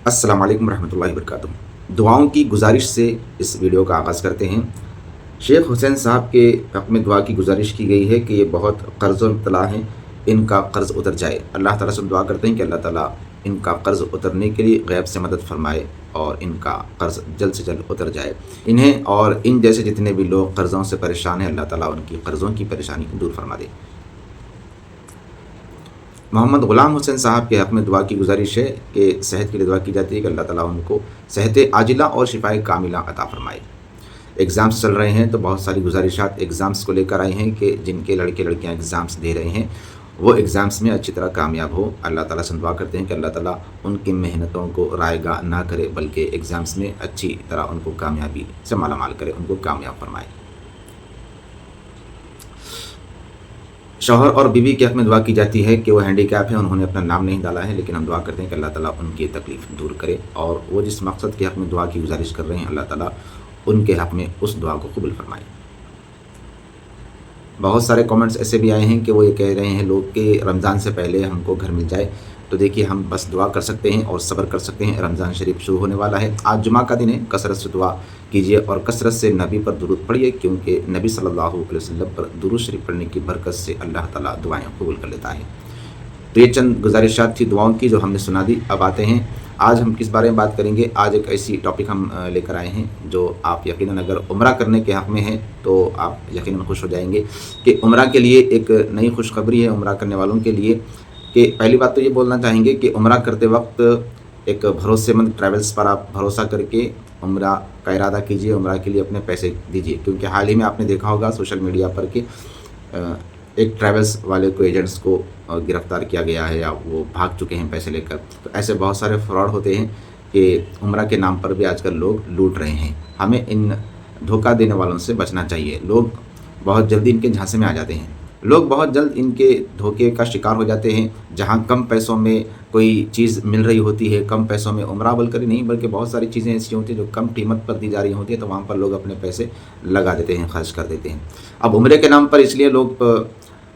अस्सलाम वालेकुम रहमतुल्लाहि वबरकातुहू। दुआओं की गुजारिश से इस वीडियो का आगाज़ करते हैं। शेख हुसैन साहब के हक़ में दुआ की गुजारिश की गई है कि ये बहुत क़र्ज़ में मुब्तला हैं, इनका क़र्ज़ उतर जाए। अल्लाह ताला से दुआ करते हैं कि अल्लाह ताला इनका क़र्ज़ उतरने के लिए गैब से मदद फ़रमाए और इनका क़र्ज़ जल्द से जल्द उतर जाए। इन्हें और इन जैसे जितने भी लोग क़र्ज़ों से परेशान हैं, अल्लाह ताला उनकी क़र्ज़ों की परेशानी दूर फ़रमा दे। मोहम्मद ग़ुलाम हुसैन साहब के हक़ में दुआ की गुजारिश है कि सेहत के लिए दुआ की जाती है कि अल्लाह ताला उनको सेहत आजिला और शिफाए कामिला अता फ़रमाए। एग्ज़ाम्स चल रहे हैं तो बहुत सारी गुजारिशात एग्ज़ाम्स को लेकर आई हैं कि जिनके लड़के लड़कियां एग्ज़ाम्स दे रहे हैं वो एग्ज़ाम्स में अच्छी तरह कामयाब हो। अल्लाह ताला से दुआ करते हैं कि अल्लाह ताला उनकी मेहनतों को रायगा ना करे बल्कि एग्ज़ाम्स में अच्छी तरह उनको कामयाबी से मालामाल करे, उनको कामयाब फरमाए। शौहर और बीवी के हक़ में दुआ की जाती है कि वो हैंडीकैप है, उन्होंने अपना नाम नहीं डाला है, लेकिन हम दुआ करते हैं कि अल्लाह ताला उनकी तकलीफ़ दूर करे और वो जिस मकसद के हक़ में दुआ की गुजारिश कर रहे हैं अल्लाह ताला उनके हक़ में उस दुआ को कबूल फरमाए। बहुत सारे कमेंट्स ऐसे भी आए हैं कि वो ये कह रहे हैं लोग कि रमज़ान से पहले हमको घर मिल जाए। तो देखिए, हम बस दुआ कर सकते हैं और सब्र कर सकते हैं। रमज़ान शरीफ शुरू होने वाला है, आज जुमा का दिन है। कसरत से दुआ कीजिए और कसरत से नबी पर दुरूद पढ़िए, क्योंकि नबी सल्लल्लाहु अलैहि वसल्लम पर दुरूद शरीफ पढ़ने की बरकत से अल्लाह ताला दुआएं कबूल कर लेता है। तो ये चंद गुजारिशात थी दुआओं की जो हमने सुना दी। अब आते हैं आज हम किस बारे में बात करेंगे। आज एक ऐसी टॉपिक हम लेकर आए हैं जो आप यकीनन अगर उम्रा करने के हक़ में हैं तो आप यकीनन खुश हो जाएंगे कि उम्रा के लिए एक नई खुशखबरी है उम्रा करने वालों के लिए। कि पहली बात तो ये बोलना चाहेंगे कि उम्रा करते वक्त एक भरोसेमंद ट्रैवल्स पर आप भरोसा करके उम्रा का इरादा कीजिए, उम्रा के लिए अपने पैसे दीजिए। क्योंकि हाल ही में आपने देखा होगा सोशल मीडिया पर कि एक ट्रैवल्स वाले को एजेंट्स को गिरफ़्तार किया गया है या वो भाग चुके हैं पैसे लेकर। तो ऐसे बहुत सारे फ्रॉड होते हैं कि उम्रा के नाम पर भी आजकल लोग लूट रहे हैं। हमें इन धोखा देने वालों से बचना चाहिए। लोग बहुत जल्दी इनके झांसे में आ जाते हैं, लोग बहुत जल्द इनके धोखे का शिकार हो जाते हैं। जहां कम पैसों में कोई चीज़ मिल रही होती है, कम पैसों में उम्रा बल्कि नहीं बल्कि बहुत सारी चीज़ें ऐसी होती हैं जो कम कीमत पर दी जा रही होती है, तो वहाँ पर लोग अपने पैसे लगा देते हैं, खर्च कर देते हैं। अब उम्रे के नाम पर इसलिए लोग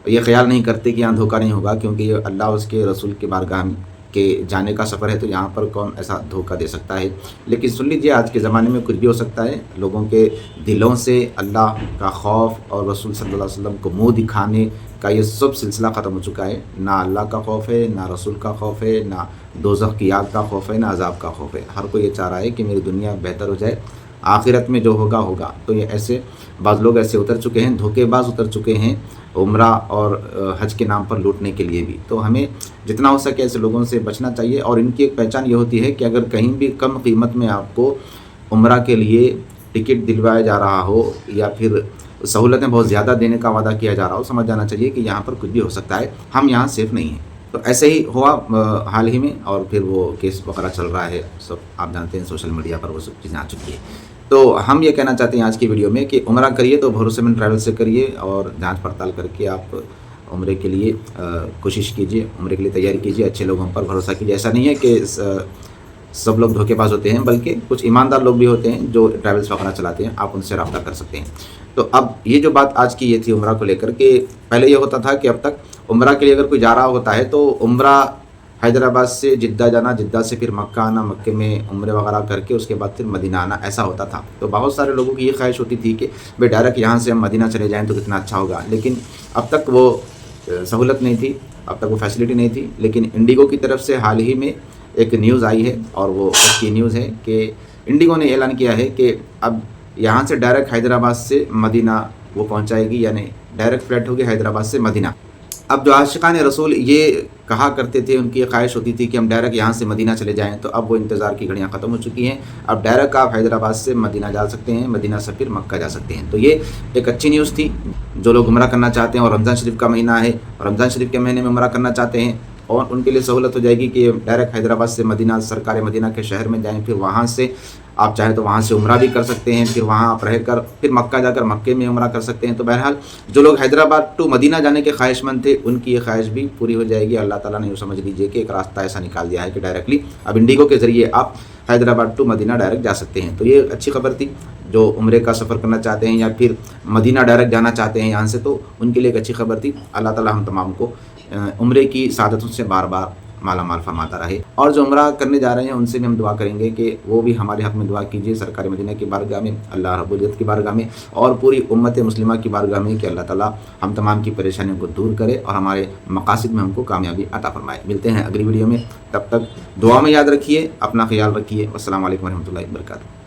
ये ख्याल नहीं करते कि यहाँ धोखा नहीं होगा, क्योंकि ये अल्लाह उसके रसूल के बारगाह के जाने का सफ़र है, तो यहाँ पर कौन ऐसा धोखा दे सकता है। लेकिन सुन लीजिए, आज के ज़माने में कुछ भी हो सकता है। लोगों के दिलों से अल्लाह का खौफ और रसूल सल्लल्लाहु अलैहि वसल्लम को मुँह दिखाने का ये सब सिलसिला ख़त्म हो चुका है। ना अल्लाह का खौफ है, ना रसूल का खौफ है, ना दोज़ख की आग का खौफ है, ना अज़ाब का खौफ है। हर कोई ये चाह रहा है कि मेरी दुनिया बेहतर हो जाए, आखिरत में जो होगा होगा। तो ये ऐसे बाज़ लोग ऐसे उतर चुके हैं, धोखेबाज उतर चुके हैं उम्रा और हज के नाम पर लूटने के लिए भी। तो हमें जितना हो सके ऐसे लोगों से बचना चाहिए। और इनकी एक पहचान ये होती है कि अगर कहीं भी कम कीमत में आपको उम्रा के लिए टिकट दिलवाया जा रहा हो या फिर सहूलतें बहुत ज़्यादा देने का वादा किया जा रहा हो, समझ जाना चाहिए कि यहाँ पर कुछ भी हो सकता है, हम यहाँ सेफ़ नहीं हैं। तो ऐसे ही हुआ हाल ही में, और फिर वो केस वगैरह चल रहा है, सब आप जानते हैं, सोशल मीडिया पर वो सब चीज़ें आ चुकी है। तो हम ये कहना चाहते हैं आज की वीडियो में कि उम्रा करिए तो भरोसेमंद ट्रैवल से करिए और जांच पड़ताल करके आप उम्रे के लिए कोशिश कीजिए, उम्रे के लिए तैयारी कीजिए, अच्छे लोगों पर भरोसा कीजिए। ऐसा नहीं है कि सब लोग धोखेबाज होते हैं, बल्कि कुछ ईमानदार लोग भी होते हैं जो ट्रैवल्स वगैरह चलाते हैं, आप उनसे रब्ता कर सकते हैं। तो अब ये जो बात आज की ये थी उम्रा को लेकर के। पहले ये होता था कि अब तक उम्रा के लिए अगर कोई जा रहा होता है तो उम्रा हैदराबाद से जिद्दा जाना, जिद्दा से फिर मक्का आना, मक्के में उम्रे वगैरह करके उसके बाद फिर मदीना आना, ऐसा होता था। तो बहुत सारे लोगों की ये ख्वाहिश होती थी कि भाई डायरेक्ट यहाँ से हम मदीना चले जाएँ तो कितना अच्छा होगा। लेकिन अब तक वो सहूलत नहीं थी, अब तक वो फैसिलिटी नहीं थी। लेकिन इंडिगो की तरफ से हाल ही में एक न्यूज़ आई है और वो अच्छी न्यूज़ है कि इंडिगो ने ऐलान किया है कि अब यहाँ से डायरेक्ट हैदराबाद से मदीना वो पहुँचाएगी, यानी डायरेक्ट फ्लाइट होगी हैदराबाद से मदीना। अब जो आशिकान रसूल ये कहा करते थे, उनकी ये ख्वाहिश होती थी कि हम डायरेक्ट यहाँ से मदीना चले जाएं, तो अब वो इंतज़ार की घड़ियाँ ख़त्म हो चुकी हैं। अब डायरेक्ट आप हैदराबाद से मदीना जा सकते हैं, मदीना से फिर मक्का जा सकते हैं। तो ये एक अच्छी न्यूज़ थी। जो लोग उम्रा करना चाहते हैं और रमज़ान शरीफ का महीना है, रमज़ान शरीफ के महीने में उम्रा करना चाहते हैं, और उनके लिए सहूलत हो जाएगी कि डायरेक्ट हैदराबाद से मदीना, सरकार मदीना के शहर में जाएँ, फिर वहाँ से आप चाहें तो वहाँ से उम्रा भी कर सकते हैं, फिर वहाँ आप रहकर फिर मक्का जाकर मक्के में उम्रा कर सकते हैं। तो बहरहाल जो लोग हैदराबाद टू मदीना जाने के ख्वाहिशमंद थे, उनकी ये ख्वाहिश भी पूरी हो जाएगी। अल्लाह ताला ने यूँ समझ लीजिए कि एक रास्ता ऐसा निकाल दिया है कि डायरेक्टली अब इंडिगो के ज़रिए आप हैदराबाद टू मदीना डायरेक्ट जा सकते हैं। तो ये अच्छी खबर थी। जो उम्रे का सफ़र करना चाहते हैं या फिर मदीना डायरेक्ट जाना चाहते हैं यहाँ से, तो उनके लिए एक अच्छी खबर थी। अल्लाह ताला हम तमाम को उम्रे की सादतों से बार बार مالا مال فرماتا رہے. اور جو عمرہ کرنے جا رہے ہیں ان سے بھی ہم دعا کریں گے کہ وہ بھی ہمارے حق میں دعا کیجیے سرکار مدینہ کی بارگاہ میں, اللہ رب العزت کی بارگاہ میں, اور پوری امت مسلمہ کی بارگاہ میں کہ اللہ تعالیٰ ہم تمام کی پریشانیوں کو دور کرے اور ہمارے مقاصد میں ہم کو کامیابی عطا فرمائے. ملتے ہیں اگلی ویڈیو میں, تب تک دعا میں یاد رکھیے, اپنا خیال رکھیے. السلام علیکم ورحمۃ اللہ وبرکاتہ.